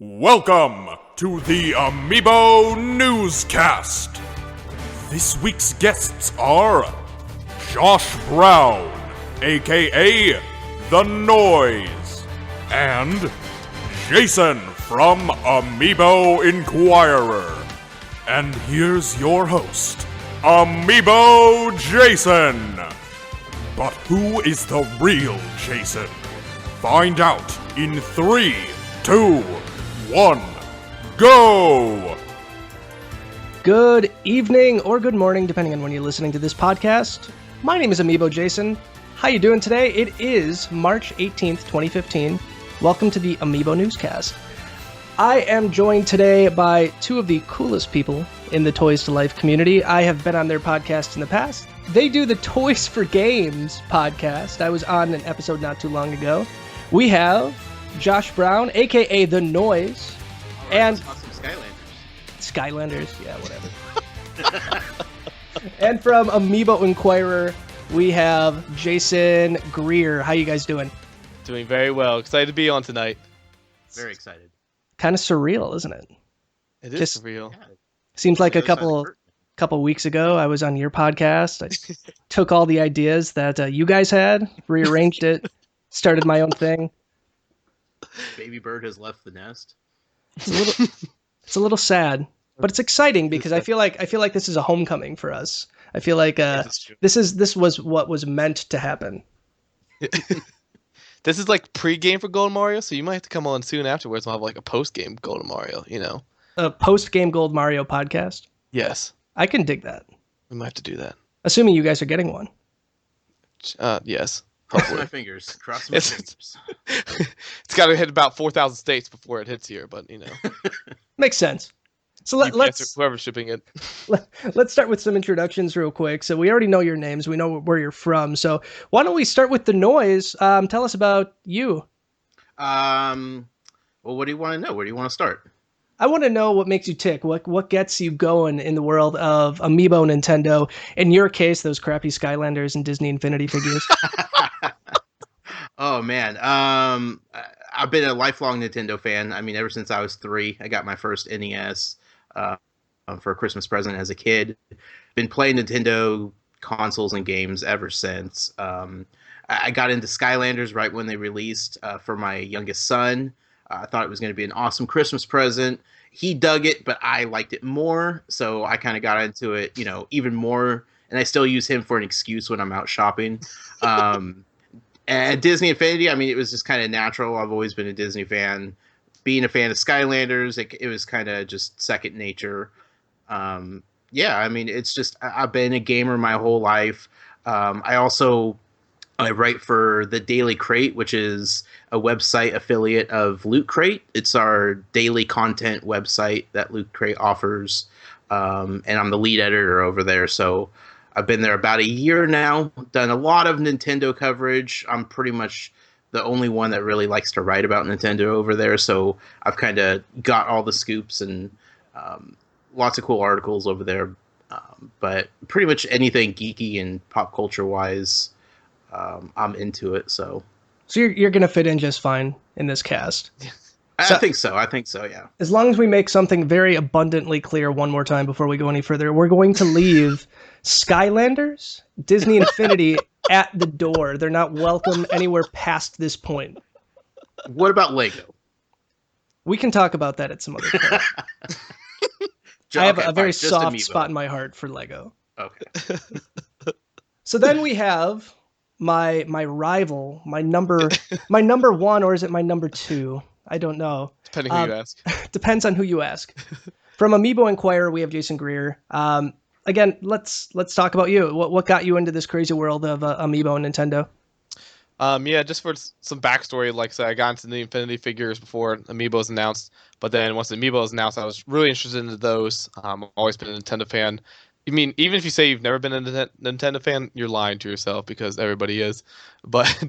Welcome to the Amiibo Newscast. This week's guests are Josh Brown, aka The Noyse, and Jason from Amiibo Inquirer. And here's your host, Amiibo Jason. But who is the real Jason? Find out in 3, 2, 1, go! Good evening or good morning, depending on when you're listening to this podcast. My name is Amiibo Jason. How you doing today? It is March 18th, 2015. Welcome to the Amiibo Newscast. I am joined today by two of the coolest people in the Toys to Life community. I have been on their podcast in the past. They do the Toys for Games podcast. I was on an episode not too long ago. We have Josh Brown, aka The Noyse, and Skylanders, yeah, whatever. And from Amiibo Inquirer, we have Jason Greer. How you guys doing? Doing very well. Excited to be on tonight. Very excited. Kind of surreal, isn't it? It is surreal. Yeah. Seems like a couple weeks ago, I was on your podcast. I took all the ideas that you guys had, rearranged it, started my own thing. Baby bird has left the nest. It's a little sad, but it's exciting because I feel like this is a homecoming for us. I feel like this was what was meant to happen. This is like pre-game for Golden Mario, so you might have to come on soon afterwards. We'll have like a post-game Golden Mario, you know. A post-game Gold Mario podcast? Yes. I can dig that. We might have to do that. Assuming you guys are getting one. Yes. Cross my fingers. Cross my fingers. It's got to hit about 4,000 states before it hits here, but you know. Makes sense. So let's whoever's shipping it. Let's start with some introductions real quick. So we already know your names. We know where you're from. So why don't we start with The Noyse? Tell us about you. Well, what do you want to know? Where do you want to start? I want to know what makes you tick. What gets you going in the world of Amiibo Nintendo? In your case, those crappy Skylanders and Disney Infinity figures. Oh man, I've been a lifelong Nintendo fan. I mean, ever since I was 3, I got my first NES for a Christmas present as a kid. Been playing Nintendo consoles and games ever since. I got into Skylanders right when they released for my youngest son. I thought it was going to be an awesome Christmas present. He dug it, but I liked it more, so I kind of got into it, even more. And I still use him for an excuse when I'm out shopping. And Disney Infinity, I mean, it was just kind of natural. I've always been a Disney fan. Being a fan of Skylanders, it was kind of just second nature. Yeah, I mean, it's just, I've been a gamer my whole life. I write for the Daily Crate, which is a website affiliate of Loot Crate. It's our daily content website that Loot Crate offers. And I'm the lead editor over there. So I've been there about a year now, done a lot of Nintendo coverage. I'm pretty much the only one that really likes to write about Nintendo over there. So I've kind of got all the scoops and lots of cool articles over there. But pretty much anything geeky and pop culture wise, I'm into it. So you're going to fit in just fine in this cast. I think so, yeah. As long as we make something very abundantly clear one more time before we go any further, we're going to leave Skylanders, Disney Infinity at the door. They're not welcome anywhere past this point. What about Lego? We can talk about that at some other point. I have a very soft spot in my heart for Lego. Okay. So then we have my rival, my number one, or is it my number 2? I don't know. Depending who you ask. Depends on who you ask. From Amiibo Inquirer, we have Jason Greer. Again, let's talk about you. What got you into this crazy world of Amiibo and Nintendo? Yeah, just for some backstory, like I said, I got into the Infinity figures before Amiibo was announced. But then once the Amiibo was announced, I was really interested into those. I've always been a Nintendo fan. I mean, even if you say you've never been a Nintendo fan, you're lying to yourself because everybody is. But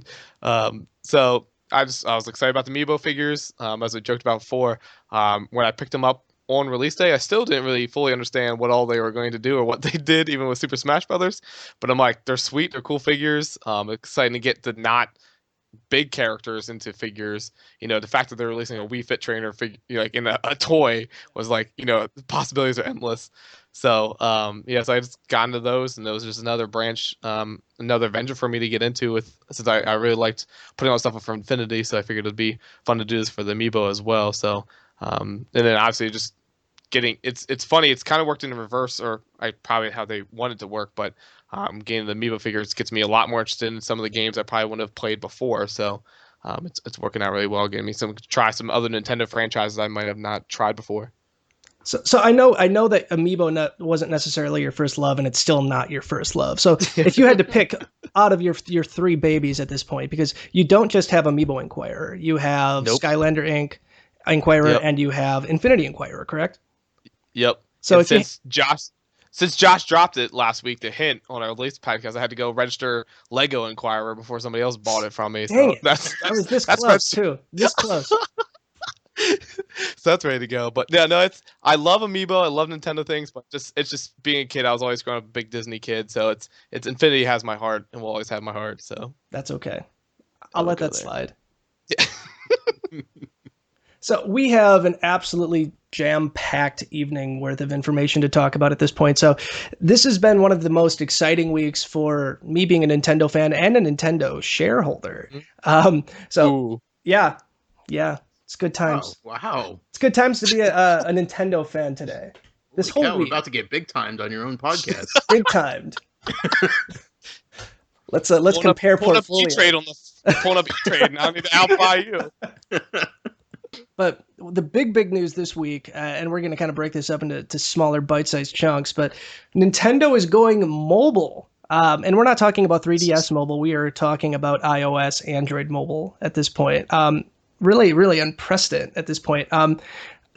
so I was excited about the Amiibo figures, as I joked about before. When I picked them up on release day, I still didn't really fully understand what all they were going to do or what they did, even with Super Smash Brothers. But I'm like, they're sweet, they're cool figures. Exciting to get to not big characters into figures. The fact that they're releasing a Wii Fit trainer figure, like in a toy, was like, the possibilities are endless. So so I just got into those, and those was just another branch, another venture for me to get into since I really liked putting all the stuff for Infinity, so I figured it'd be fun to do this for the Amiibo as well. So and then obviously just getting it's funny, it's kind of worked in reverse, or I probably how they wanted to work, but getting the Amiibo figures gets me a lot more interested in some of the games I probably wouldn't have played before. So it's working out really well, getting me try some other Nintendo franchises I might have not tried before. So I know that Amiibo wasn't necessarily your first love, and it's still not your first love. So if you had to pick out of your three babies at this point, because you don't just have Amiibo Inquirer, you have Nope. Skylander Inquirer, Yep. and you have Infinity Inquirer, correct? Yep. So since Josh dropped it last week, the hint on our latest podcast, I had to go register Lego Inquirer before somebody else bought it from me. Dang So it. that's I was this that's close too. This close. So that's ready to go. But yeah, no, I love Amiibo, I love Nintendo things, but it's just being a kid. I was always growing up a big Disney kid, so it's Infinity has my heart and will always have my heart. So That's okay. I'll let that slide. Yeah. So we have an absolutely jam-packed evening worth of information to talk about at this point. So this has been one of the most exciting weeks for me being a Nintendo fan and a Nintendo shareholder. Ooh. Yeah, it's good times. Oh, wow. It's good times to be a Nintendo fan today. This Holy whole cow, week, we're about to get big timed on your own podcast. big timed. Let's compare portfolios. Pulling up E-Trade, now I need to outbuy you. But the big news this week, and we're going to kind of break this up into smaller bite-sized chunks, but Nintendo is going mobile. And we're not talking about 3DS mobile. We are talking about iOS, Android mobile at this point. Really unprecedented at this point. A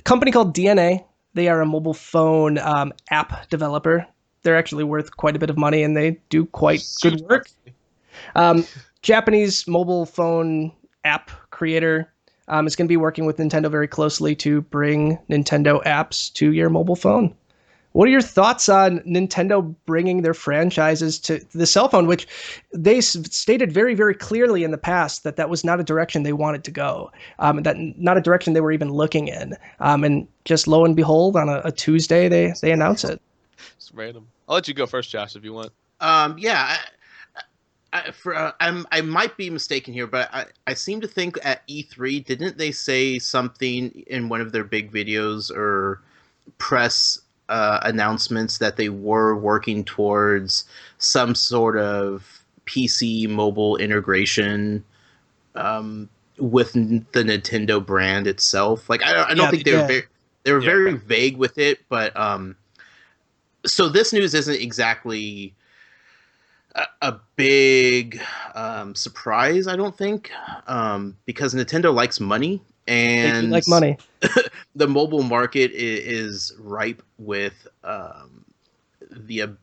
company called DNA, they are a mobile phone app developer. They're actually worth quite a bit of money, and they do quite good work. Japanese mobile phone app creator is going to be working with Nintendo very closely to bring Nintendo apps to your mobile phone. What are your thoughts on Nintendo bringing their franchises to the cell phone, which they stated very, very clearly in the past that was not a direction they wanted to go, that not a direction they were even looking in. And just lo and behold, on a Tuesday, they announce it. It's random. I'll let you go first, Josh, if you want. Yeah. I might be mistaken here, but I seem to think at E3, didn't they say something in one of their big videos or press announcements that they were working towards some sort of PC mobile integration with the Nintendo brand itself? Like I don't think they were very vague with it, but so this news isn't exactly a big surprise, I don't think, because Nintendo likes money, and they do like money. The mobile market is ripe with the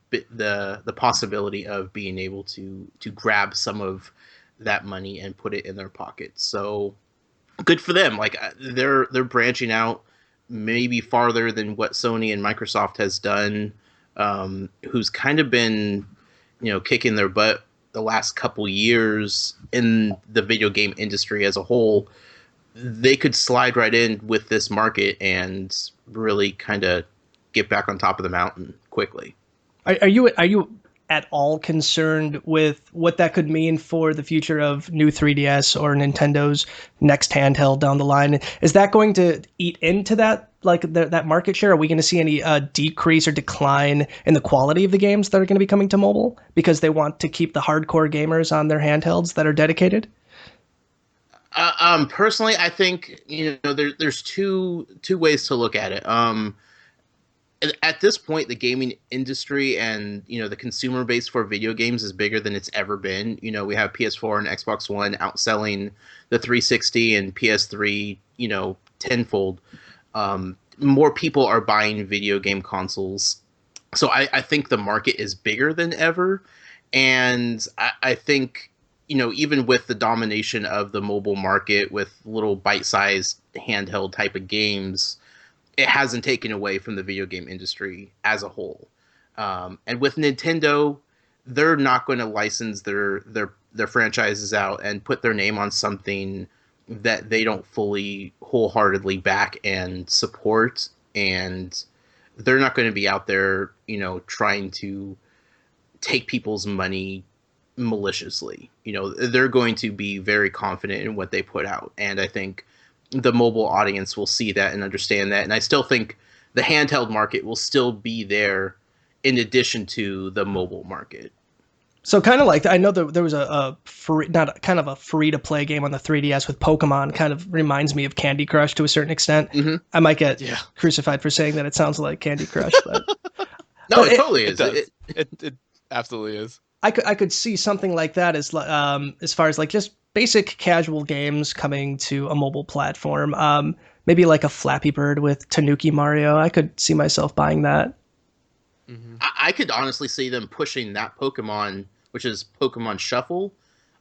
possibility of being able to grab some of that money and put it in their pockets. So good for them. Like they're branching out maybe farther than what Sony and Microsoft has done, who's kind of been kicking their butt the last couple years in the video game industry as a whole. They could slide right in with this market and really kind of get back on top of the mountain quickly. Are you at all concerned with what that could mean for the future of new 3DS or Nintendo's next handheld down the line? Is that going to eat into that, like that market share? Are we going to see any decrease or decline in the quality of the games that are going to be coming to mobile because they want to keep the hardcore gamers on their handhelds that are dedicated? Personally, I think there's two ways to look at it. At this point, the gaming industry and the consumer base for video games is bigger than it's ever been. We have PS4 and Xbox One outselling the 360 and PS3 tenfold. More people are buying video game consoles, so I think the market is bigger than ever, and I think even with the domination of the mobile market with little bite-sized handheld type of games, it hasn't taken away from the video game industry as a whole. And with Nintendo, they're not going to license their their franchises out and put their name on something that they don't fully wholeheartedly back and support, and they're not going to be out there, trying to take people's money maliciously. They're going to be very confident in what they put out, and I think the mobile audience will see that and understand that. And I still think the handheld market will still be there in addition to the mobile market. So kind of like, I know there was a free, not kind of a free to play game on the 3DS with Pokemon. Kind of reminds me of Candy Crush to a certain extent. Mm-hmm. I might get crucified for saying that it sounds like Candy Crush, but no, it totally is. It absolutely is. I could see something like that as far as like just basic casual games coming to a mobile platform. Maybe like a Flappy Bird with Tanuki Mario. I could see myself buying that. Mm-hmm. I could honestly see them pushing that Pokemon, which is Pokemon Shuffle.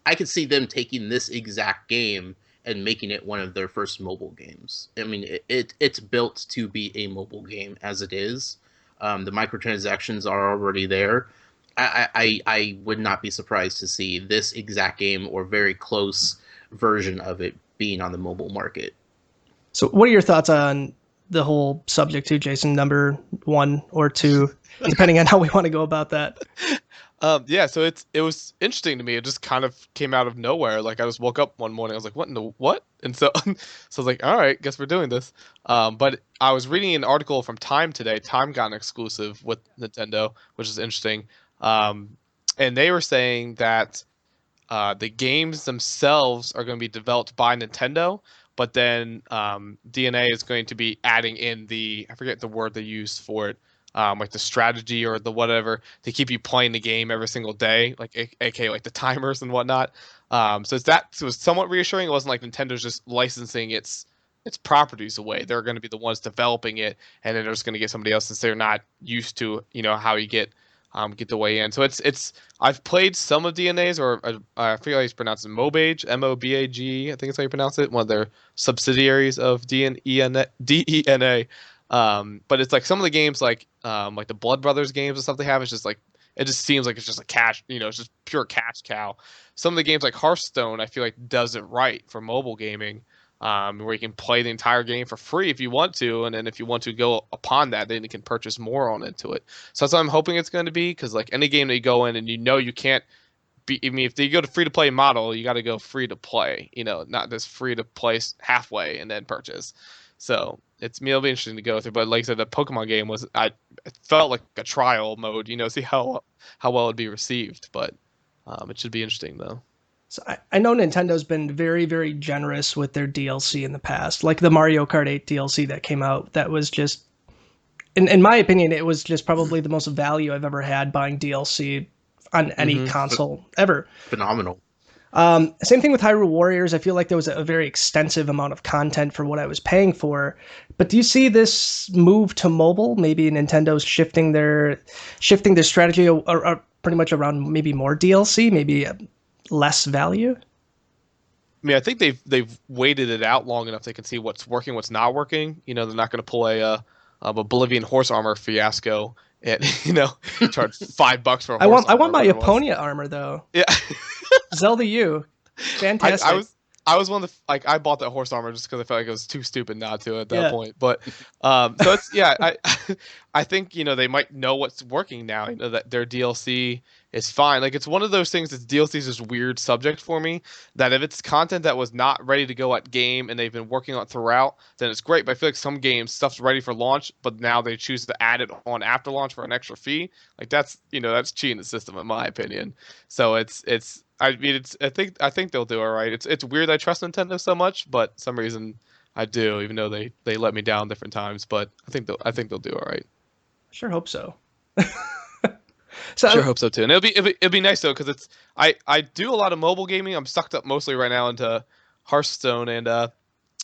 I could see them taking this exact game and making it one of their first mobile games. I mean, it's built to be a mobile game as it is. The microtransactions are already there. I would not be surprised to see this exact game or very close version of it being on the mobile market. So what are your thoughts on the whole subject too, Jason? Number 1 or 2, depending on how we want to go about that. So it was interesting to me. It just kind of came out of nowhere. Like I just woke up one morning, I was like, what in the what? And so I was like, all right, guess we're doing this. But I was reading an article from Time today. Time got an exclusive with Nintendo, which is interesting. And they were saying that the games themselves are going to be developed by Nintendo, but then DNA is going to be adding in I forget the word they use for it, like the strategy or the whatever to keep you playing the game every single day, like aka like the timers and whatnot. So it was somewhat reassuring. It wasn't like Nintendo's just licensing its properties away. They're going to be the ones developing it, and then they're just going to get somebody else since they're not used to how you get the way in. So it's I've played some of DNA's, or I forget how you pronounce it, Mobage, Mobag, I think that's how you pronounce it, one of their subsidiaries of DENA. But it's like some of the games like the Blood Brothers games and stuff they have, it's just like, it just seems like it's just a cash, it's just pure cash cow. Some of the games like Hearthstone, I feel like does it right for mobile gaming, where you can play the entire game for free if you want to, and then if you want to go upon that, then you can purchase more on into it. So that's what I'm hoping it's going to be, because like any game that you go in and you can't be, I mean, if you go to free to play model, you got to go free to play, not just free to play halfway and then purchase. So it'll be interesting to go through. But like I said, the Pokemon game it felt like a trial mode, see how well it'd be received. But it should be interesting though. So I know Nintendo's been very, very generous with their DLC in the past, like the Mario Kart 8 DLC that came out. That was just, in my opinion, it was just probably the most value I've ever had buying DLC on any console ever. Phenomenal. Same thing with Hyrule Warriors. I feel like there was a very extensive amount of content for what I was paying for. But do you see this move to mobile? Maybe Nintendo's shifting their strategy or pretty much around maybe more DLC, maybe less value? I mean, I think they've waited it out long enough they can see what's working, what's not working. They're not going to pull a Oblivion horse armor fiasco and charge $5 for a horse I want my Epona armor though. Yeah. Zelda U. Fantastic. I was one of the, I bought that horse armor just because I felt like it was too stupid not to at that point. But so it's I think they might know what's working now. That their DLC is fine. Like it's one of those things. That DLC is this weird subject for me. That if it's content that was not ready to go at game and they've been working on it throughout, then it's great. But I feel like some games stuff's ready for launch, but now they choose to add it on after launch for an extra fee. Like that's cheating the system in my opinion. So it's. I mean, I think they'll do all right. It's weird I trust Nintendo so much, but some reason I do, even though they let me down different times. But I think they'll do all right. Sure hope so. Sure hope so too. And it'll be nice though, because I do a lot of mobile gaming. I'm sucked up mostly right now into Hearthstone and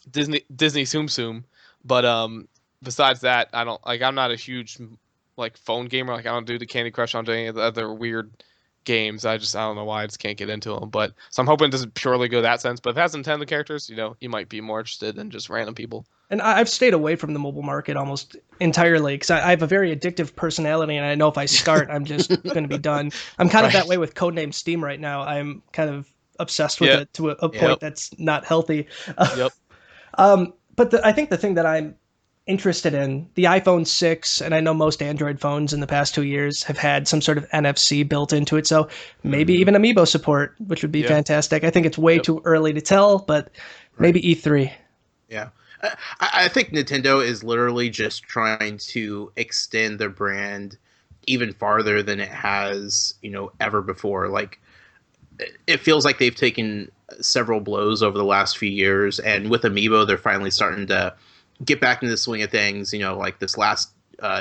Disney Tsum Tsum. But besides that, I'm not a huge phone gamer. Like I don't do the Candy Crush. I don't do any of the other weird games. I don't know why I just can't get into them. But so I'm hoping it doesn't purely go that sense. But if it has Nintendo characters, you might be more interested than just random people. And I've stayed away from the mobile market almost entirely, because I have a very addictive personality, and I know if I start, I'm just going to be done. I'm kind of that way with Codename Steam right now. I'm kind of obsessed with Yeah. it to a point Yep. that's not healthy. Yep. But I think the thing that I'm interested in, the iPhone 6, and I know most Android phones in the past 2 years have had some sort of NFC built into it, so maybe even Amiibo support, which would be Yeah. fantastic. I think it's way Yep. too early to tell, but maybe E3. Yeah. I think Nintendo is literally just trying to extend their brand even farther than it has, ever before. Like, it feels like they've taken several blows over the last few years, and with Amiibo, they're finally starting to get back into the swing of things. Like this last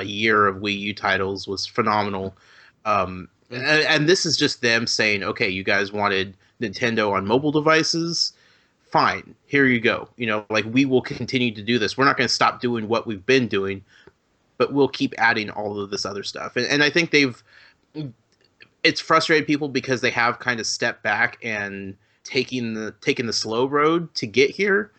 year of Wii U titles was phenomenal. And this is just them saying, okay, you guys wanted Nintendo on mobile devices? Fine, here you go. Like, we will continue to do this. We're not going to stop doing what we've been doing, but we'll keep adding all of this other stuff. And I think it's frustrated people because they have kind of stepped back and taking the slow road to get here.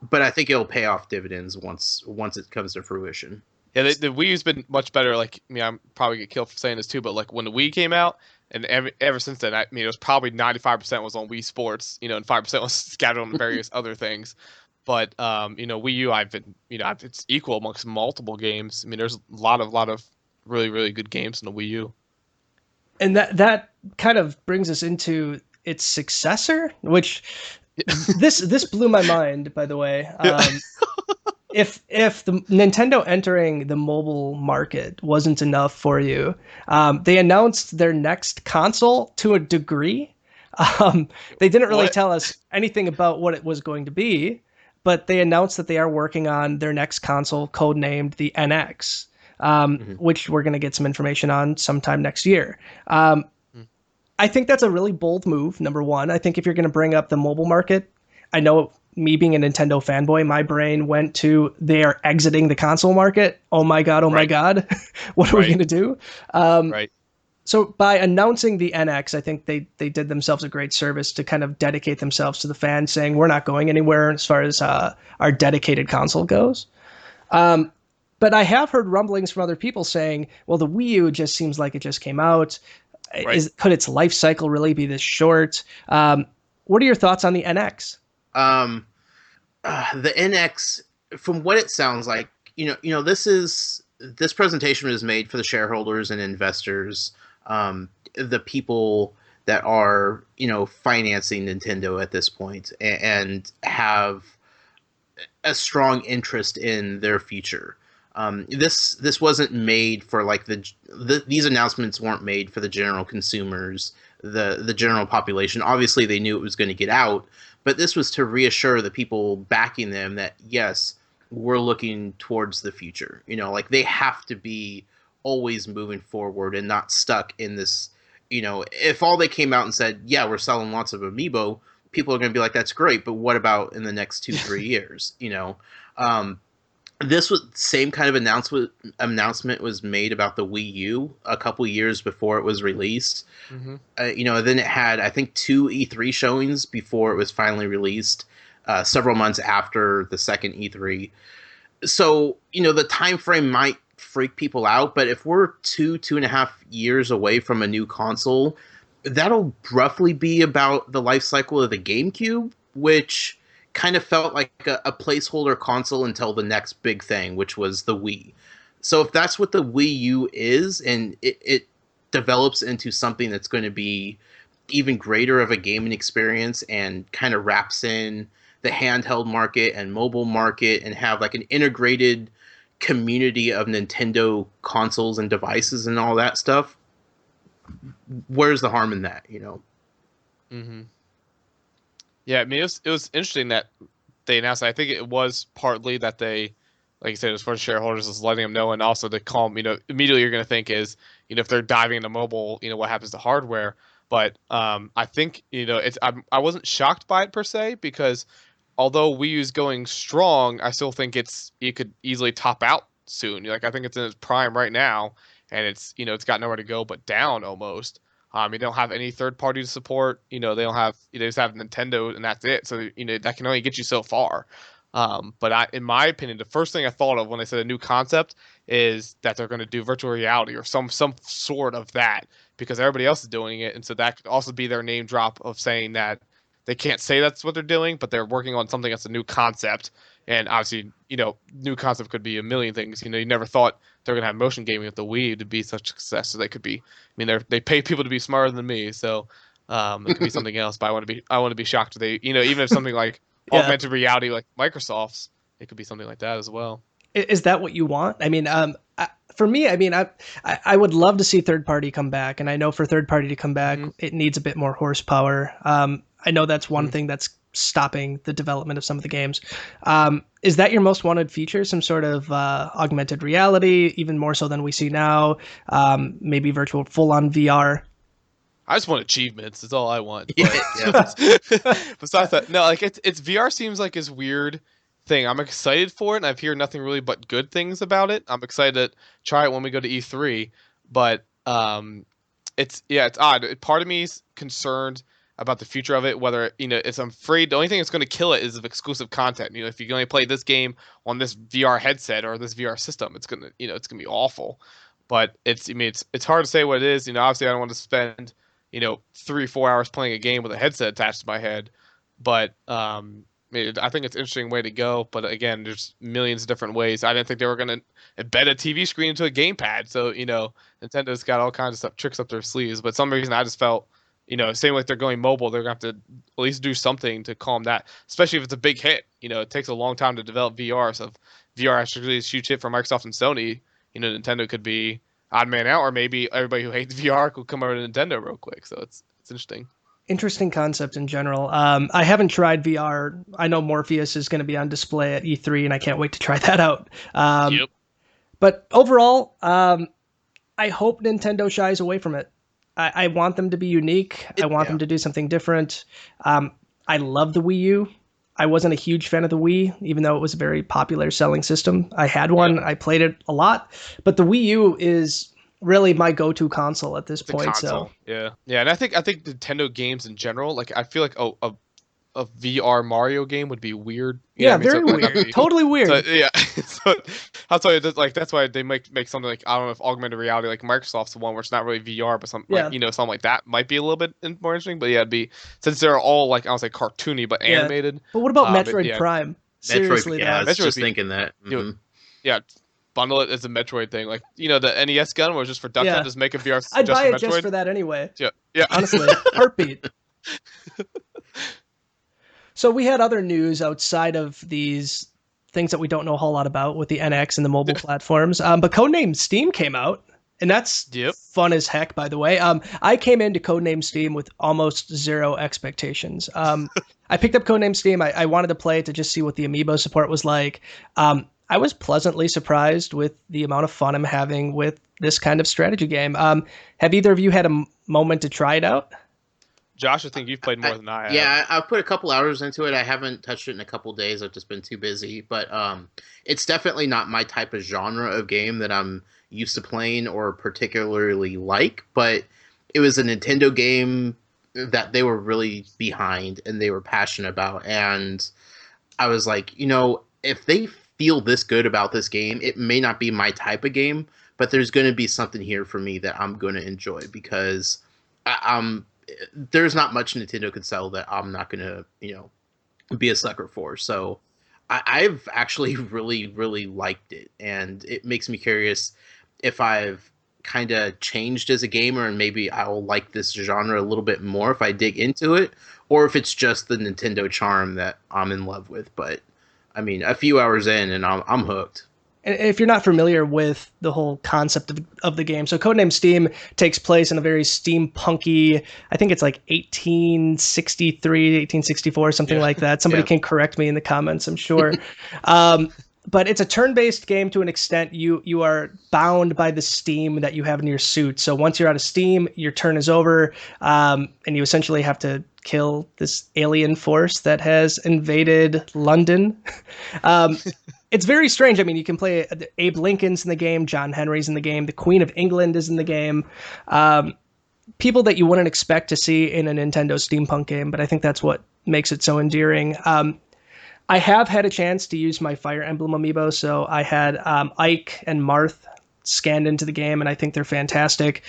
But I think it'll pay off dividends once it comes to fruition. Yeah, the Wii U's been much better. Like, I'm probably get killed for saying this too, but like when the Wii came out, and ever since then, it was probably 95% was on Wii Sports, and 5% was scattered on various other things. But Wii U, it's equal amongst multiple games. There's a lot of really, really good games in the Wii U. And that kind of brings us into its successor, which this blew my mind, by the way. If the Nintendo entering the mobile market wasn't enough for you, they announced their next console to a degree. They didn't really tell us anything about what it was going to be, but they announced that they are working on their next console, codenamed the NX, which we're going to get some information on sometime next year. I think that's a really bold move, number one. I think if you're going to bring up the mobile market, I know me being a Nintendo fanboy, my brain went to they are exiting the console market. Oh my God, my God. What are we going to do? Right. So by announcing the NX, I think they did themselves a great service to kind of dedicate themselves to the fans, saying we're not going anywhere as far as our dedicated console goes. But I have heard rumblings from other people saying, well, the Wii U just seems like it just came out. Right. Could its life cycle really be this short? What are your thoughts on the NX? The NX, from what it sounds like, this presentation was made for the shareholders and investors, the people that are, financing Nintendo at this point and have a strong interest in their future. This wasn't made for like these announcements weren't made for the general consumers, the general population. Obviously, they knew it was going to get out, but this was to reassure the people backing them that yes, we're looking towards the future. Like they have to be always moving forward and not stuck in this. If all they came out and said, "Yeah, we're selling lots of Amiibo," people are going to be like, "That's great," but what about in the next 2-3 years? This was the same kind of announcement was made about the Wii U a couple years before it was released. Mm-hmm. Then it had, I think, 2 E3 showings before it was finally released, several months after the second E3. So, the time frame might freak people out, but if we're 2.5 years away from a new console, that'll roughly be about the life cycle of the GameCube, which kind of felt like a placeholder console until the next big thing, which was the Wii. So if that's what the Wii U is, and it develops into something that's going to be even greater of a gaming experience and kind of wraps in the handheld market and mobile market and have like an integrated community of Nintendo consoles and devices and all that stuff, where's the harm in that, Mm-hmm. Yeah, it was interesting that they announced. I think it was partly that they, like you said, as far as shareholders, is letting them know, and also to calm. Immediately you're going to think is, if they're diving into mobile, what happens to hardware. But I think I wasn't shocked by it per se, because although Wii U's going strong, I still think it could easily top out soon. Like I think it's in its prime right now, and it's got nowhere to go but down almost. They don't have any third party to support. They don't have. They just have Nintendo, and that's it. So that can only get you so far. But in my opinion, the first thing I thought of when I said a new concept is that they're going to do virtual reality or some sort of that because everybody else is doing it, and so that could also be their name drop of saying that they can't say that's what they're doing, but they're working on something that's a new concept. And obviously, new concept could be a million things. You never thought they're going to have motion gaming with the Wii to be such a success. So they could be. I mean, they pay people to be smarter than me, so it could be something else. But I want to be shocked if they, even if something like augmented reality like Microsoft's, it could be something like that as well. Is that what you want? I mean, for me, I mean, I would love to see third party come back, and I know for third party to come back, it needs a bit more horsepower. I know that's one thing that's stopping the development of some of the games. Is that your most wanted feature? Some sort of augmented reality, even more so than we see now? Maybe virtual full-on VR? I just want achievements. That's all I want. Yeah. Besides that, no, like it's VR seems like this weird thing. I'm excited for it, and I've heard nothing really but good things about it. I'm excited to try it when we go to E3, but it's odd. Part of me is concerned about the future of it. Whether I'm afraid the only thing that's going to kill it is of exclusive content. If you can only play this game on this VR headset or this VR system, it's gonna be awful. But it's hard to say what it is. Obviously I don't want to spend 3-4 hours playing a game with a headset attached to my head, but I think it's an interesting way to go. But again, there's millions of different ways. I didn't think they were going to embed a TV screen into a gamepad. So Nintendo's got all kinds of stuff, tricks up their sleeves. But for some reason, I just felt same like they're going mobile, they're gonna have to at least do something to calm that, especially if it's a big hit. It takes a long time to develop VR. So if VR actually is a huge hit for Microsoft and Sony, Nintendo could be odd man out, or maybe everybody who hates VR could come over to Nintendo real quick. So it's interesting. Interesting concept in general. I haven't tried VR. I know Morpheus is going to be on display at E3, and I can't wait to try that out. Yep. But overall, I hope Nintendo shies away from it. I want them to be unique. I want them to do something different. I love the Wii U. I wasn't a huge fan of the Wii, even though it was a very popular selling system. I had one. I played it a lot. But the Wii U is really my go-to console at this point. Console. So yeah, and I think Nintendo games in general, like I feel like a VR Mario game would be weird. Very weird. Totally weird. So, yeah, so I'll tell you, that's why they make something like, I don't know if augmented reality, like Microsoft's the one where it's not really VR, but something something like that might be a little bit more interesting. But it'd be, since they're all like, I don't say cartoony, but animated. But what about Metroid Prime? Seriously, I was just thinking that. Bundle it as a Metroid thing, like the NES gun was just for Duck Hunt, just make a VR. I'd buy it Metroid. just for that anyway. Yeah. Honestly, heartbeat. So we had other news outside of these things that we don't know a whole lot about with the NX and the mobile platforms. But Codename S.T.E.A.M came out, and that's fun as heck, by the way. I came into Codename S.T.E.A.M with almost zero expectations. I picked up Codename S.T.E.A.M. I wanted to play it to just see what the Amiibo support was like. I was pleasantly surprised with the amount of fun I'm having with this kind of strategy game. Have either of you had a moment to try it out? Josh, I think you've played more than I have. Yeah, I've put a couple hours into it. I haven't touched it in a couple days. I've just been too busy. But it's definitely not my type of genre of game that I'm used to playing or particularly like. But it was a Nintendo game that they were really behind and they were passionate about. And I was like, if they feel this good about this game, it may not be my type of game, but there's going to be something here for me that I'm going to enjoy, because there's not much Nintendo could sell that I'm not going to, be a sucker for. So I've actually really, really liked it. And it makes me curious if I've kind of changed as a gamer and maybe I'll like this genre a little bit more if I dig into it, or if it's just the Nintendo charm that I'm in love with. But I mean, a few hours in and I'm hooked. And if you're not familiar with the whole concept of the game, so Codename S.T.E.A.M takes place in a very steampunky, I think it's like 1863, 1864, something like that. Somebody can correct me in the comments, I'm sure. But it's a turn-based game to an extent. You are bound by the steam that you have in your suit. So once you're out of steam, your turn is over, and you essentially have to kill this alien force that has invaded London. It's very strange. I mean, you can play Abe Lincoln's in the game, John Henry's in the game, the Queen of England is in the game. People that you wouldn't expect to see in a Nintendo steampunk game, but I think that's what makes it so endearing. I have had a chance to use my Fire Emblem amiibo, so I had Ike and Marth scanned into the game, and I think they're fantastic.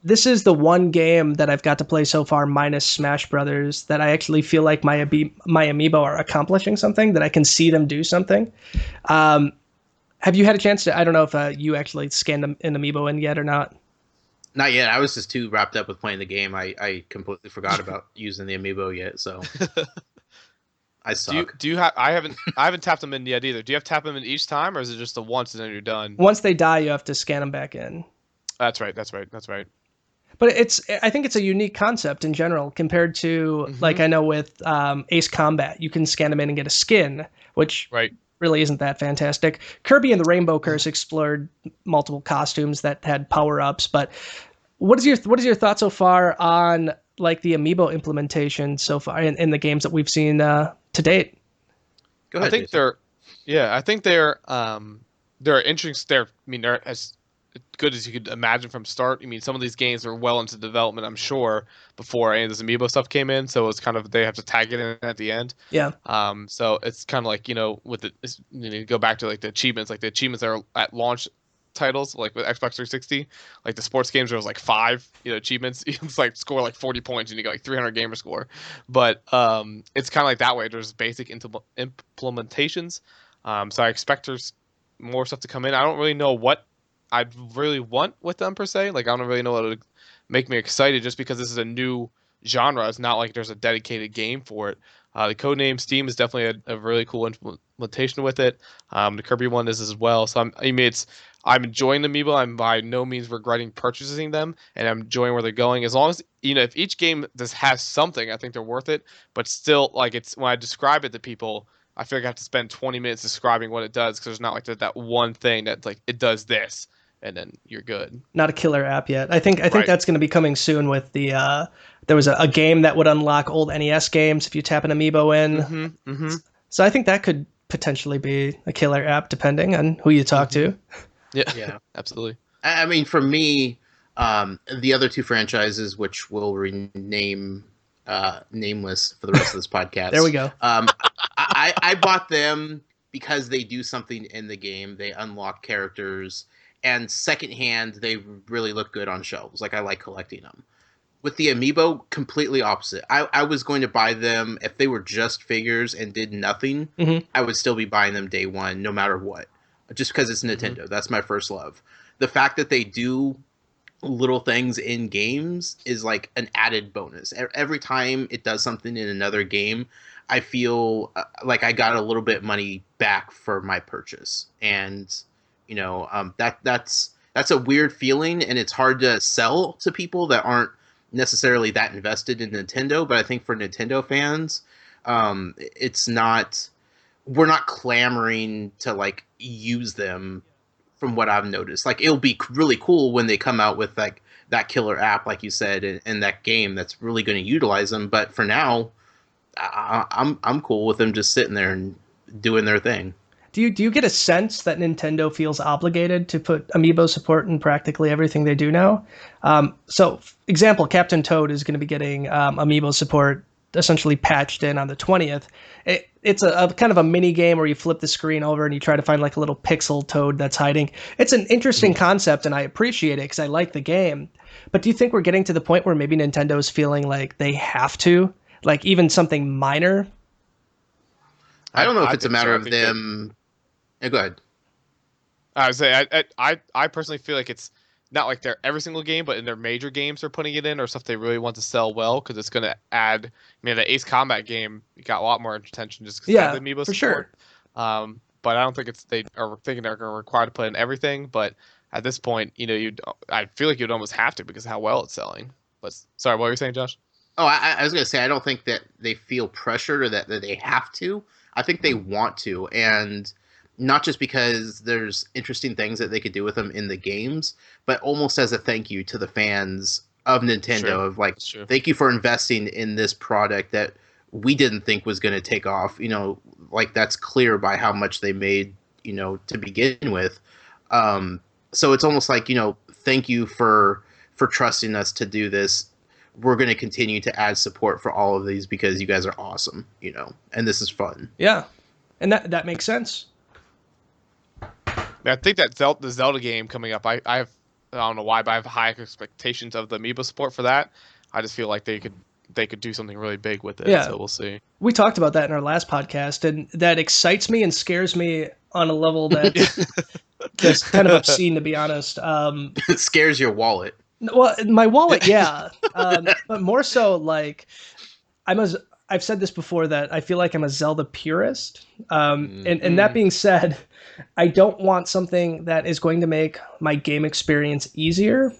This is the one game that I've got to play so far, minus Smash Brothers, that I actually feel like my amiibo are accomplishing something, that I can see them do something. Have you had a chance to? I don't know if you actually scanned an amiibo in yet or not. Not yet. I was just too wrapped up with playing the game. I completely forgot about using the amiibo yet. So I suck. Do you have? I haven't tapped them in yet either. Do you have to tap them in each time, or is it just the once and then you're done? Once they die, you have to scan them back in. That's right. But I think it's a unique concept in general compared to like I know with Ace Combat, you can scan them in and get a skin, which really isn't that fantastic. Kirby and the Rainbow Curse explored multiple costumes that had power ups, but what is your thought so far on like the amiibo implementation so far in the games that we've seen to date? Go ahead. I think they're interesting. They're as good as you could imagine from start. I mean, some of these games are well into development, I'm sure, before any of this amiibo stuff came in. So it's kind of they have to tag it in at the end. Yeah. So it's kind of like with go back to like the achievements. Like the achievements that are at launch titles, like with Xbox 360, like the sports games, there was like 5 achievements. You just like score like 40 points and you get like 300 gamer score. But it's kind of like that way. There's basic implementations. So I expect there's more stuff to come in. I don't really know what I'd really want with them per se. Like I don't really know what would make me excited just because this is a new genre. It's not like there's a dedicated game for it. The Name S.T.E.A M is definitely a really cool implementation with it. The Kirby one is as well. So I'm enjoying the amiibo. I'm by no means regretting purchasing them, and I'm enjoying where they're going. As long as if each game just has something, I think they're worth it. But still, like it's when I describe it to people, I feel like I have to spend 20 minutes describing what it does because there's not like that one thing that's like it does this. And then you're good. Not a killer app yet. I think that's going to be coming soon with the. There was a game that would unlock old NES games if you tap an amiibo in. So I think that could potentially be a killer app, depending on who you talk to. Yeah, absolutely. I mean, for me, the other 2 franchises, which we'll rename nameless for the rest of this podcast. There we go. I bought them because they do something in the game. They unlock characters. And secondhand, they really look good on shelves. Like, I like collecting them. With the amiibo, completely opposite. I was going to buy them if they were just figures and did nothing. I would still be buying them day one, no matter what. Just because it's Nintendo. That's my first love. The fact that they do little things in games is like an added bonus. Every time it does something in another game, I feel like I got a little bit money back for my purchase. And that's a weird feeling, and it's hard to sell to people that aren't necessarily that invested in Nintendo. But I think for Nintendo fans, we're not clamoring to like use them. From what I've noticed, like it'll be really cool when they come out with like that killer app, like you said, and that game that's really going to utilize them. But for now, I'm cool with them just sitting there and doing their thing. Do you get a sense that Nintendo feels obligated to put amiibo support in practically everything they do now? So, example, Captain Toad is going to be getting amiibo support essentially patched in on the 20th. It's a kind of a mini game where you flip the screen over and you try to find like a little pixel Toad that's hiding. It's an interesting concept, and I appreciate it because I like the game. But do you think we're getting to the point where maybe Nintendo's feeling like they have to, like even something minor? I don't know if it's a matter of them. Yeah, go ahead. I would say I personally feel like it's not like they're every single game, but in their major games they're putting it in or stuff they really want to sell well because it's going to add. I mean, the Ace Combat game got a lot more attention just because of the amiibo for support. Sure. But I don't think they are thinking they're going to require to put in everything. But at this point, I feel like you'd almost have to because of how well it's selling. But sorry, what were you saying, Josh? Oh, I was going to say I don't think that they feel pressured or that they have to. I think they want to, and not just because there's interesting things that they could do with them in the games, but almost as a thank you to the fans of Nintendo of like, thank you for investing in this product that we didn't think was going to take off. Like that's clear by how much they made, to begin with. So it's almost like, thank you for trusting us to do this. we're going to continue to add support for all of these because you guys are awesome, and this is fun. Yeah, and that makes sense. I think that the Zelda game coming up, I don't know why, but I have high expectations of the Amiibo support for that. I just feel like they could do something really big with it. Yeah. So we'll see. We talked about that in our last podcast, and that excites me and scares me on a level that's kind of obscene, to be honest. It scares your wallet. Well, my wallet, yeah, but more so like I've said this before that I feel like I'm a Zelda purist, and that being said, I don't want something that is going to make my game experience easier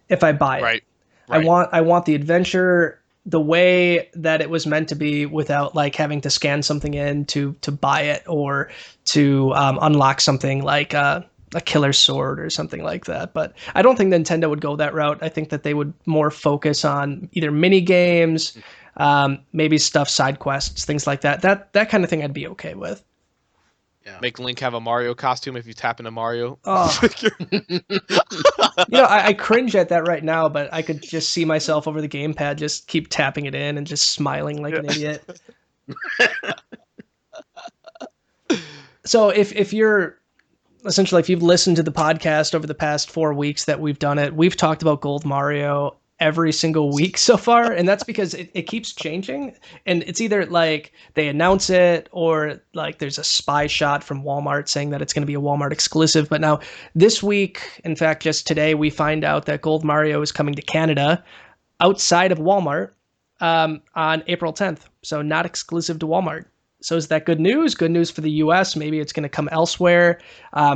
if I buy it. Right. I want the adventure the way that it was meant to be without like having to scan something in to buy it or to unlock something like a killer sword or something like that. But I don't think Nintendo would go that route. I think that they would more focus on either mini games, maybe stuff, side quests, things like that. That kind of thing I'd be okay with. Yeah. Make Link have a Mario costume if you tap into Mario. Oh. I cringe at that right now, but I could just see myself over the gamepad, just keep tapping it in and just smiling like an idiot. So if you're essentially, if you've listened to the podcast over the past 4 weeks that we've done it, we've talked about Gold Mario every single week so far, and that's because it keeps changing, and it's either like they announce it or like there's a spy shot from Walmart saying that it's going to be a Walmart exclusive. But now this week, in fact just today, we find out that Gold Mario is coming to Canada outside of Walmart on April 10th, so not exclusive to Walmart. So is that good news? Good news for the US? Maybe it's going to come elsewhere.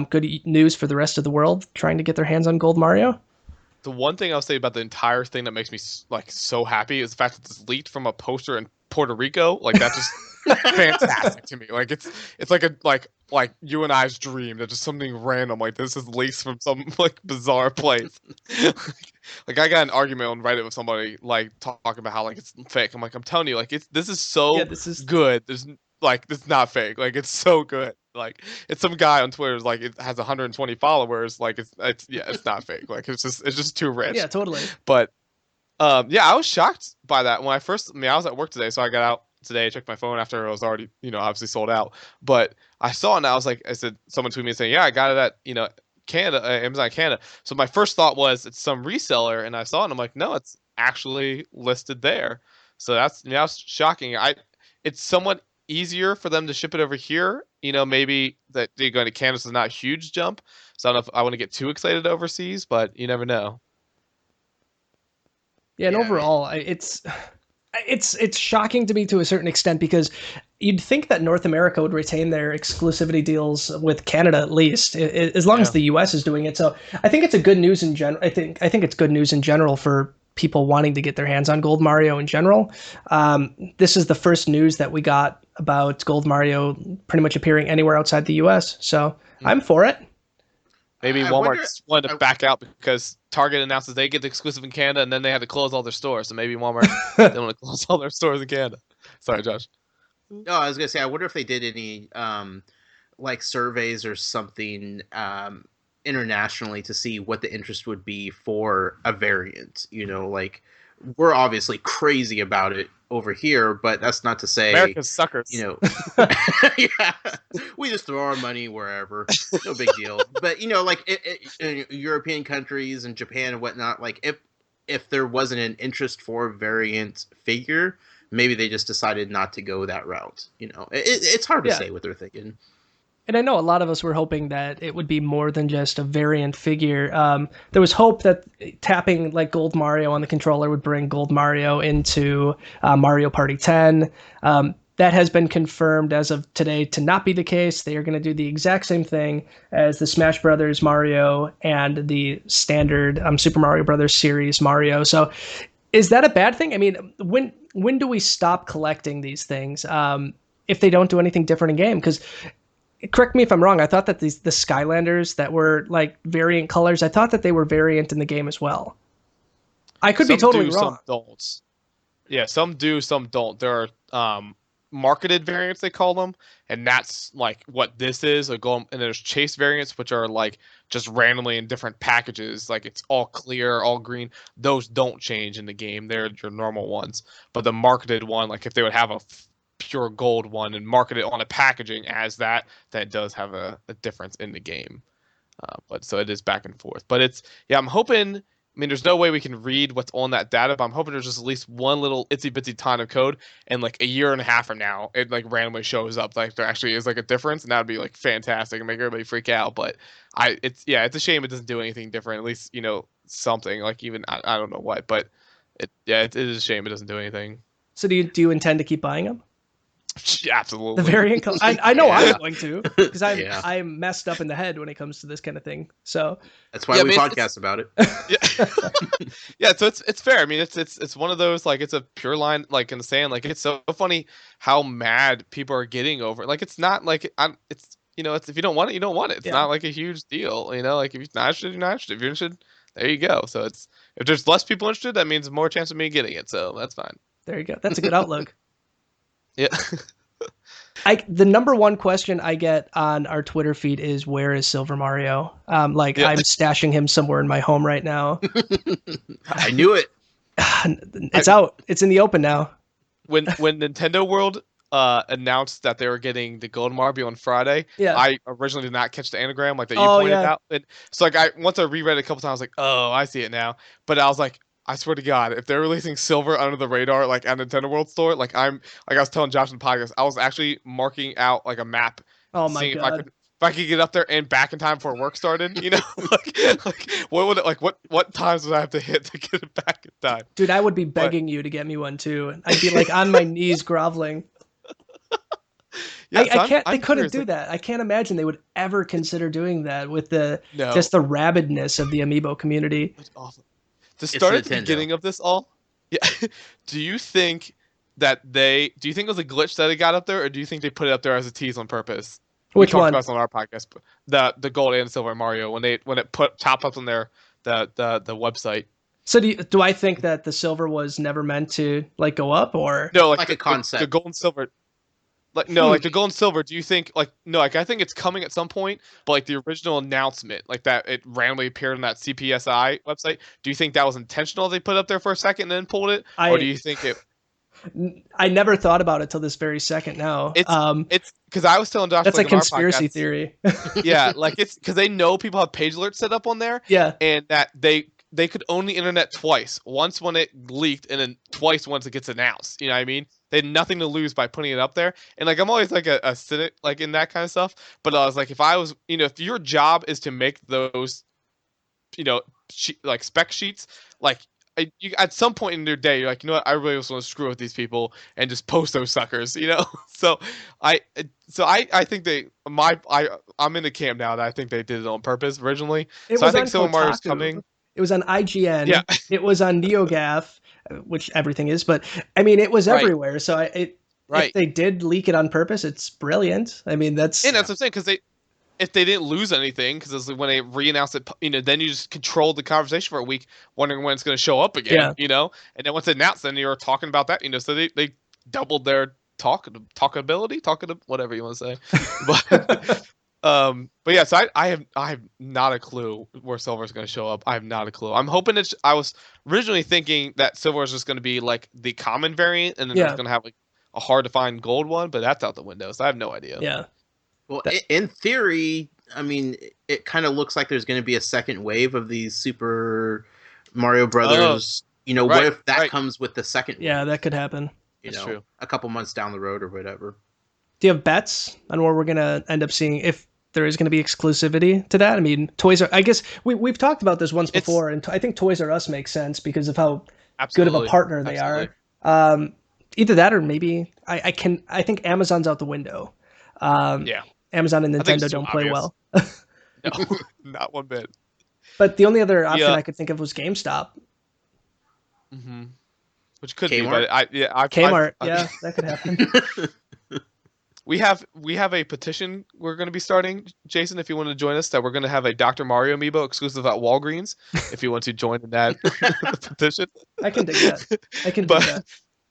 Good news for the rest of the world trying to get their hands on Gold Mario? The one thing I'll say about the entire thing that makes me like so happy is the fact that it's leaked from a poster in Puerto Rico. Like that's just fantastic to me. Like it's like you and I's dream that just something random like this is leaked from some like bizarre place. Like I got an argument on Reddit with somebody like talking about how like it's fake. I'm like, I'm telling you, like this is so good. This is not fake. Like it's so good. Like it's some guy on Twitter like it has 120 followers. Like it's not fake. Like it's just too rich. Yeah, totally. But I was shocked by that when I was at work today, so I got out today, checked my phone after it was already obviously sold out. But I saw it and I said someone tweeted me saying, yeah, I got it at Canada, Amazon Canada. So my first thought was it's some reseller, and I saw it and I'm like, no, it's actually listed there. So that's shocking. It's somewhat easier for them to ship it over here. Maybe that they're going to Canada is not a huge jump. So I don't know if I want to get too excited overseas, but you never know. Yeah, and overall, it's shocking to me to a certain extent because you'd think that North America would retain their exclusivity deals with Canada at least, as long as the US is doing it. So I think it's a good news in general. I think it's good news in general for people wanting to get their hands on Gold Mario in general. This is the first news that we got about Gold Mario pretty much appearing anywhere outside the US. So I'm for it. Maybe Walmart wanted to back out because Target announces they get the exclusive in Canada, and then they had to close all their stores. So maybe Walmart they want to close all their stores in Canada. Sorry, Josh. No, I was gonna say I wonder if they did any like surveys or something internationally to see what the interest would be for a variant. Like we're obviously crazy about it over here, but that's not to say America's suckers. Yeah, we just throw our money wherever, no big deal. But like in European countries and Japan and whatnot, like if there wasn't an interest for a variant figure, maybe they just decided not to go that route. It's hard to say what they're thinking. And I know a lot of us were hoping that it would be more than just a variant figure. There was hope that tapping like Gold Mario on the controller would bring Gold Mario into Mario Party 10. That has been confirmed as of today to not be the case. They are going to do the exact same thing as the Smash Brothers Mario and the standard Super Mario Brothers series Mario. So is that a bad thing? I mean, when do we stop collecting these things if they don't do anything different in game? Because correct me if I'm wrong, I thought that the Skylanders that were like variant colors, I thought that they were variant in the game as well. I could be totally wrong. Some don't. Yeah, some do, some don't. There are marketed variants they call them, and that's like what this is. And there's chase variants, which are like just randomly in different packages, like it's all clear, all green. Those don't change in the game. They're your normal ones. But the marketed one, like if they would have a pure gold one and market it on a packaging as that does have a difference in the game. But so it is back and forth. But it's, yeah, I'm hoping. I mean, there's no way we can read what's on that data, but I'm hoping there's just at least one little itsy bitsy ton of code, and like a year and a half from now, it like randomly shows up like there actually is like a difference, and that'd be like fantastic and make everybody freak out. But it's a shame it doesn't do anything different. At least something like even I don't know what, but it is a shame it doesn't do anything. So do you intend to keep buying them? Absolutely. The variant color. I know Yeah. I'm going to, because I'm messed up in the head when it comes to this kind of thing. So That's why we podcast about it. Yeah. Yeah, so it's fair. I mean, it's one of those, like, it's a pure line like in the sand. Like, it's so funny how mad people are getting over it. Like, it's not like it's if you don't want it, you don't want it. It's not like a huge deal. Like if you're not interested, you're not interested. If you're interested, there you go. So if there's less people interested, that means more chance of me getting it. So that's fine. There you go. That's a good outlook. Yeah. The number one question I get on our Twitter feed is, where is Silver Mario? I'm stashing him somewhere in my home right now. I knew it. It's out. It's in the open now. When Nintendo World announced that they were getting the Gold Mario on Friday, I originally did not catch the anagram like that you pointed out. And so once I reread it a couple times, I was like, oh, I see it now. But I was like, I swear to God, if they're releasing Silver under the radar, like at Nintendo World Store, like I was telling Josh in the podcast, I was actually marking out like a map. Oh my God. If I could get up there and back in time before work started, what times would I have to hit to get it back in time? Dude, I would be begging you to get me one too. I'd be like on my knees groveling. Yeah, they couldn't do that. I can't imagine they would ever consider doing that with just the rabidness of the Amiibo community. It's awful. To start at the beginning of this all, do you think it was a glitch that it got up there, or do you think they put it up there as a tease on purpose? Which we one? talked about this on our podcast, the gold and silver Mario when it popped up on the website. So do I think that the silver was never meant to like go up, or no, like a concept? The gold and silver. Like the gold and silver. Do you think I think it's coming at some point, but like the original announcement, like that it randomly appeared on that CPSI website. Do you think that was intentional? They put it up there for a second and then pulled it, or do you think it? I never thought about it till this very second. Now it's because I was telling Josh that's a conspiracy theory. Yeah, like it's because they know people have page alerts set up on there. Yeah, and that they could own the internet twice. Once when it leaked, and then twice once it gets announced. You know what I mean? They had nothing to lose by putting it up there. And like I'm always like a cynic like in that kind of stuff. But I was like, if I was, if your job is to make those, like spec sheets, like at some point in your day, you're like, you know what, I really just want to screw with these people and just post those suckers, So I think I'm in the camp now that I think they did it on purpose originally. So I think Silver Mario's coming. It was on IGN. Yeah. It was on NeoGAF, which everything is, but I mean, it was everywhere. So if they did leak it on purpose, it's brilliant. I mean, that's what I'm saying, because if they didn't lose anything, because when they re-announced it, then you just controlled the conversation for a week, wondering when it's going to show up again, and then once it's announced, then you're talking about that, so they doubled their talkability, whatever you want to say, but yeah, so I have not a clue where Silver is going to show up. I have not a clue. I'm hoping I was originally thinking that Silver is just going to be like the common variant, and then there's going to have like a hard to find gold one, but that's out the window. So I have no idea. Yeah. Well, in theory, I mean, it kind of looks like there's going to be a second wave of these Super Mario Brothers. What if that comes with the second wave? Yeah, that could happen. That's true. A couple months down the road or whatever. Do you have bets on where we're going to end up seeing, if there is going to be exclusivity to that? I mean, I guess we've talked about this once before, and I think Toys R Us makes sense because of how good of a partner they are. Either that, or maybe I think Amazon's out the window. Amazon and Nintendo don't play well. No, not one bit. But the only other option I could think of was GameStop. Mm-hmm. Which could Kmart? be, but Kmart, that could happen. We have a petition we're going to be starting, Jason, if you want to join us, that we're going to have a Dr. Mario amiibo exclusive at Walgreens, if you want to join in that petition. I can dig that.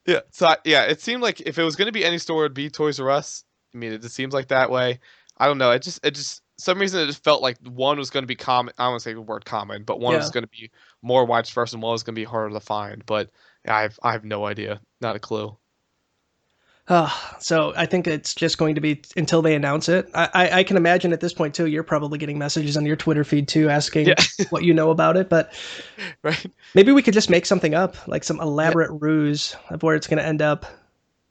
Yeah. So yeah, it seemed like if it was going to be any store, it'd be Toys R Us. I mean, it just seems like that way. I don't know. It just some reason it just felt like one was going to be common. I don't want to say the word common, but one Yeah. was going to be more widespread and one was going to be harder to find. But yeah, I have no idea, not a clue. So I think it's just going to be until they announce it. I can imagine at this point too, you're probably getting messages on your Twitter feed too, asking Yeah. what you know about it. But Right. maybe we could just make something up, like some Yeah. elaborate ruse of where it's going to end up.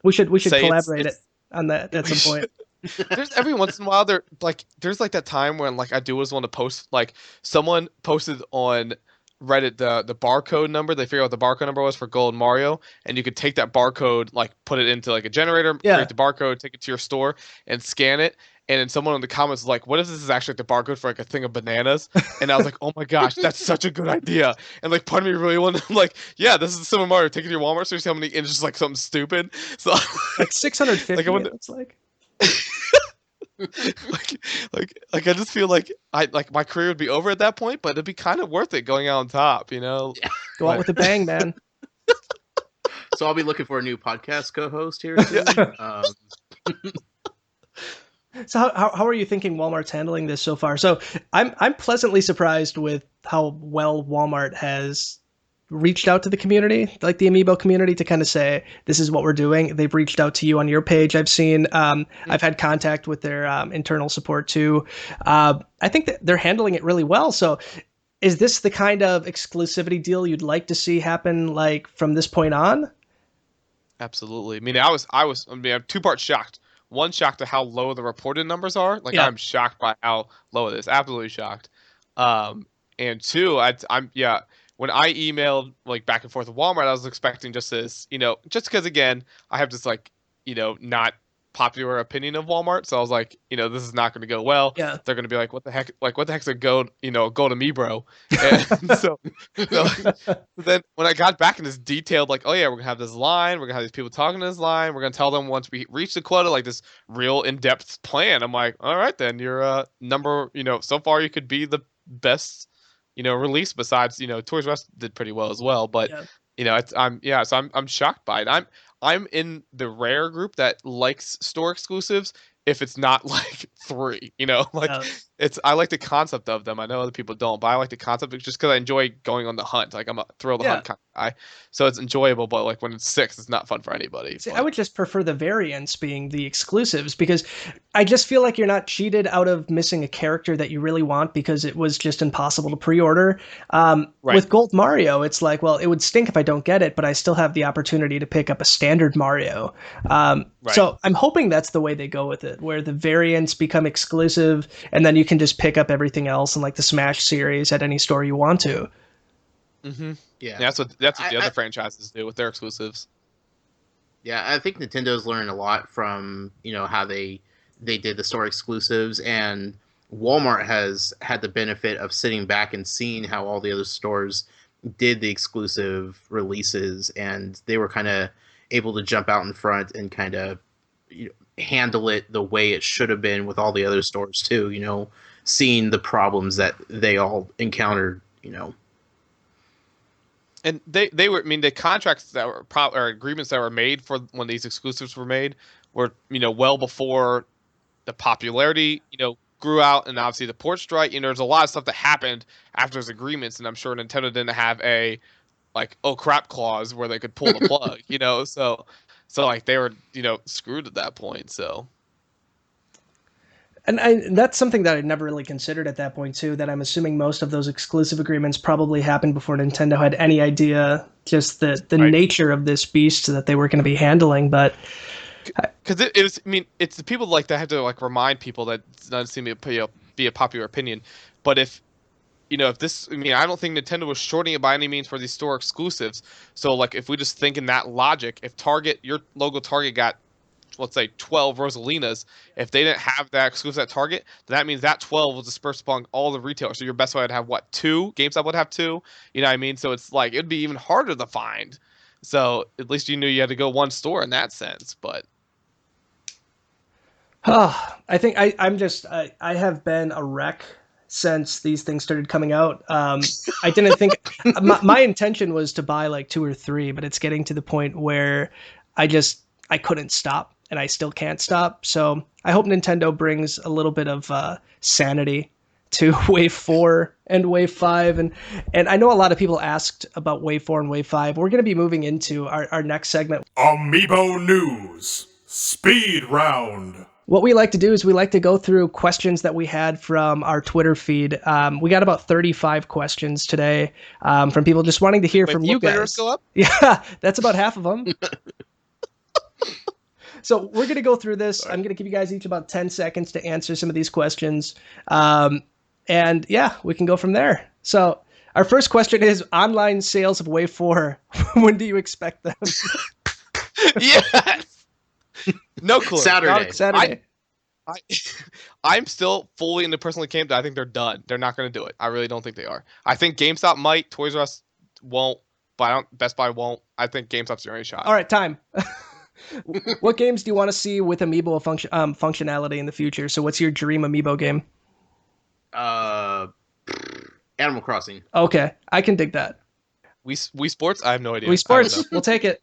We should Say collaborate it's on that at we some point. There's every once in a while there's like that time when like I do always want to post like someone posted on Reddit the barcode number. They figured out what the barcode number was for Gold Mario, and you could take that barcode, like put it into like a generator, Yeah. create the barcode, take it to your store, and scan it. And then someone in the comments was like, "What if this is actually like the barcode for like a thing of bananas?" And I was like, "Oh my gosh, that's such a good idea!" And like part of me really wanted, I'm like, "Yeah, this is Super Mario. Take it to your Walmart, so you see how many, and it's just like something stupid." So Like 650, like I wonder, it looks like. like I just feel like my career would be over at that point, but it'd be kind of worth it going out on top, you know? Go out with a bang, man. So I'll be looking for a new podcast co-host here soon. So how are you thinking Walmart's handling this so far? So I'm pleasantly surprised with how well Walmart has reached out to the community, like the Amiibo community, to kind of say this is what we're doing. They've reached out to you on your page. I've seen. I've had contact with their internal support too. I think that they're handling it really well. So is this the kind of exclusivity deal you'd like to see happen, like from this point on? Absolutely. I mean, I'm two-part shocked. One, shocked at how low the reported numbers are. Like, Yeah. I'm shocked by how low it is. Absolutely shocked. And two, yeah. When I emailed like back and forth with Walmart, I was expecting just this, just because again, I have this like, not popular opinion of Walmart. So I was like, this is not going to go well. Yeah. They're going to be like, what the heck? Like, what the heck's a gold Amiibo? And so then when I got back in this detailed, like, oh yeah, we're gonna have this line, we're gonna have these people talking to this line, we're gonna tell them once we reach the quota, like this real in-depth plan. I'm like, all right, then you're number, so far you could be the best, release besides, Toys R Us did pretty well as well, but Yeah. so I'm shocked by it. I'm in the rare group that likes store exclusives if it's not like 3, like Yeah. I like the concept of them. I know other people don't, but I like the concept just because I enjoy going on the hunt. Like I'm a thrill of the hunt kind of guy, so it's enjoyable. But like when it's 6, it's not fun for anybody. See, I would just prefer the variants being the exclusives because I just feel like you're not cheated out of missing a character that you really want because it was just impossible to pre-order. Right. With Gold Mario, it's like, well, it would stink if I don't get it, but I still have the opportunity to pick up a standard Mario. Right. So I'm hoping that's the way they go with it, where the variants become exclusive, and then you can just pick up everything else in like the Smash series at any store you want to. Mm-hmm. Yeah, that's what the other franchises do with their exclusives. Yeah, I think Nintendo's learned a lot from how they did the store exclusives, and Walmart has had the benefit of sitting back and seeing how all the other stores did the exclusive releases, and they were kind of able to jump out in front and kind of handle it the way it should have been with all the other stores too. Seeing the problems that they all encountered. And they were, I mean, the contracts that were or agreements that were made for when these exclusives were made were, well before the popularity, grew out, and obviously the port strike. There's a lot of stuff that happened after those agreements, and I'm sure Nintendo didn't have a like, oh crap clause where they could pull the plug, so like they were, screwed at that point. So. And that's something that I'd never really considered at that point too, that I'm assuming most of those exclusive agreements probably happened before Nintendo had any idea just the Right. nature of this beast that they were going to be handling. But Because it was, I mean, it's the people like that have to like remind people that it doesn't seem to be a popular opinion. But if this, I mean, I don't think Nintendo was shorting it by any means for these store exclusives. So like, if we just think in that logic, if your local Target got, let's say 12 Rosalinas, if they didn't have that exclusive at Target, then that means that 12 was dispersed among all the retailers. So your Best Buy would have what, 2? GameStop would have 2. You know what I mean? So it's like it'd be even harder to find. So at least you knew you had to go one store in that sense. But I think I have been a wreck since these things started coming out. I didn't think my intention was to buy like 2 or 3, but it's getting to the point where I couldn't stop, and I still can't stop. So I hope Nintendo brings a little bit of sanity to Wave 4 and Wave 5. And I know a lot of people asked about Wave 4 and Wave 5. We're going to be moving into our next segment. Amiibo News Speed Round. What we like to do is we like to go through questions that we had from our Twitter feed. We got about 35 questions today from people just wanting to hear from you guys. Go up? Yeah, that's about half of them. So we're going to go through this. I'm going to give you guys each about 10 seconds to answer some of these questions. And yeah, we can go from there. So our first question is online sales of Wave 4. When do you expect them? Yes. No clue. Saturday. I'm still fully in the personal camp that I think they're done. They're not going to do it. I really don't think they are. I think GameStop might. Toys R Us won't. But Best Buy won't. I think GameStop's the only shot. All right, time. What games do you want to see with Amiibo functionality in the future? So what's your dream Amiibo game? Animal Crossing. Okay, I can dig that. Wii Sports? I have no idea. Wii Sports, we'll take it.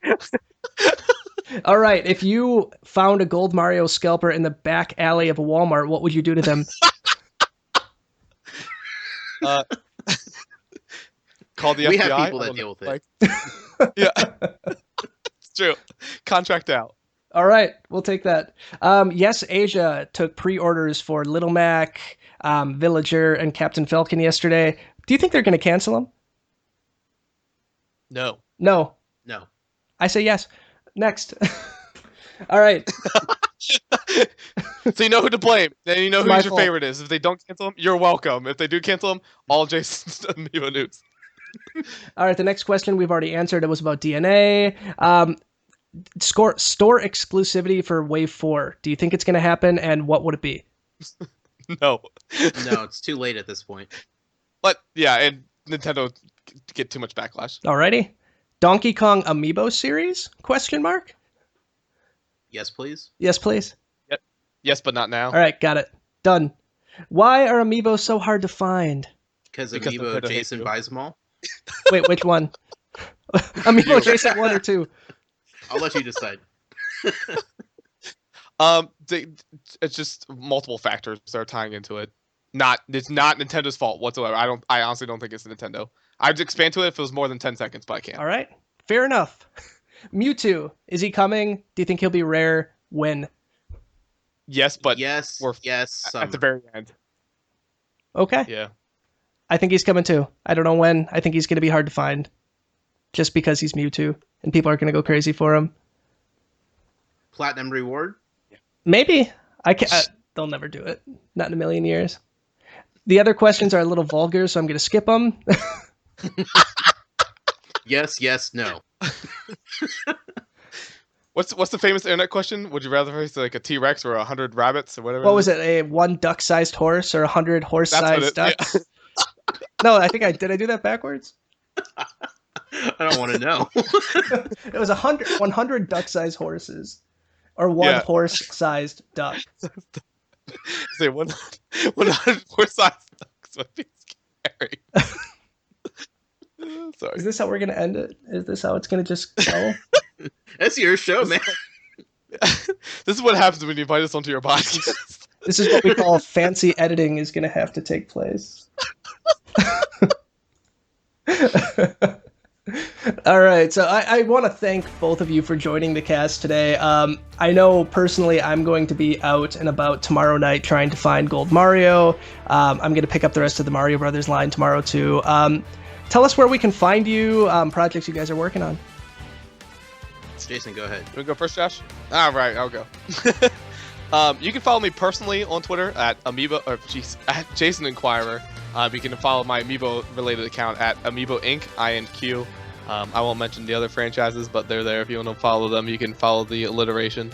All right, if you found a gold Mario scalper in the back alley of a Walmart, what would you do to them? Call the FBI? We have people that deal with it. Yeah. It's true. Contract out. All right, we'll take that. Yes, Asia took pre-orders for Little Mac, Villager, and Captain Falcon yesterday. Do you think they're going to cancel them? No. No. I say yes. Next. All right. So you know who to blame. Then you know who My your fault. favorite is. If they don't cancel them, you're welcome. If they do cancel them, all Jason's Amiibo news. All right, the next question we've already answered. It was about DNA. Store exclusivity for Wave 4. Do you think it's going to happen, and what would it be? No. No, it's too late at this point. But yeah, and Nintendo get too much backlash. Alrighty. Donkey Kong Amiibo series? Question mark? Yes, please. Yes, please. Yes, but not now. All right, got it. Done. Why are Amiibos so hard to find? Because Nintendo Amiibo hates Jason you. buys them all. Wait, which one? Amiibo Jason 1 or 2? I'll let you decide. It's just multiple factors that are tying into it. It's not Nintendo's fault whatsoever. I honestly don't think it's Nintendo. I'd expand to it if it was more than 10 seconds, but I can't. All right. Fair enough. Mewtwo. Is he coming? Do you think he'll be rare? When? Yes, but yes, we're yes. at the very end. Okay. Yeah. I think he's coming too. I don't know when. I think he's going to be hard to find. Just because he's Mewtwo. And people are going to go crazy for him. Platinum reward? Maybe. They'll never do it. Not in a million years. The other questions are a little vulgar, so I'm going to skip them. Yes, no. What's the famous internet question? Would you rather face like a T-Rex or 100 rabbits or whatever? What was it? A 1 duck-sized horse or 100 horse-sized ducks? Yeah. No, I do that backwards? I don't want to know. It was 100 duck-sized horses or 1 horse-sized duck. Say 100 horse-sized ducks would be scary. Sorry. Is this how we're going to end it? Is this how it's going to just go? That's your show, man. This is what happens when you invite us onto your podcast. This is what we call fancy editing is going to have to take place. All right, so I want to thank both of you for joining the cast today. I know personally I'm going to be out and about tomorrow night trying to find Gold Mario. I'm going to pick up the rest of the Mario Brothers line tomorrow too. Tell us where we can find you, projects you guys are working on. Jason, go ahead. You want to go first, Josh? All right, I'll go. You can follow me personally on Twitter at Jason Inquirer. You can follow my Amiibo-related account at Amiibo Inc. INQ. I won't mention the other franchises, but they're there. If you want to follow them, you can follow the alliteration.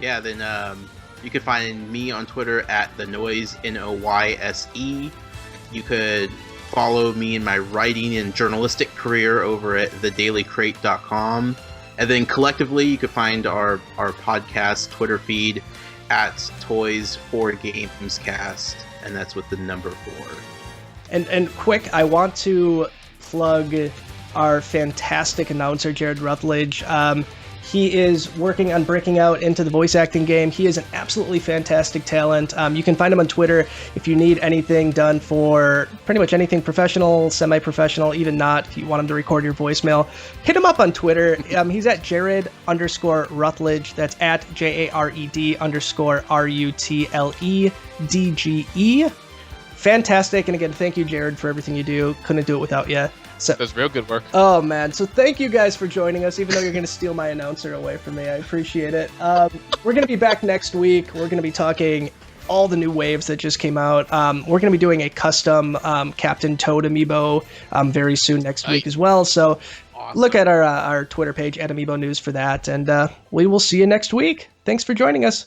Yeah, then you can find me on Twitter at the Noyse, Noyse. You could follow me in my writing and journalistic career over at thedailycrate.com. And then collectively, you can find our podcast Twitter feed at Toys for Games Cast, and that's with the number 4. And quick, I want to plug our fantastic announcer, Jared Rutledge. He is working on breaking out into the voice acting game. He is an absolutely fantastic talent. You can find him on Twitter if you need anything done for pretty much anything professional, semi-professional, even not. If you want him to record your voicemail, hit him up on Twitter. He's at Jared_Rutledge. That's at JARED_RUTLEDGE. Fantastic. And again, thank you, Jared, for everything you do. Couldn't do it without you. So, That's real good work. Oh, man. So thank you guys for joining us, even though you're going to steal my announcer away from me. I appreciate it. We're going to be back next week. We're going to be talking all the new waves that just came out. We're going to be doing a custom Captain Toad amiibo very soon next week as well. So look at our Twitter page at Amiibo News for that. And we will see you next week. Thanks for joining us.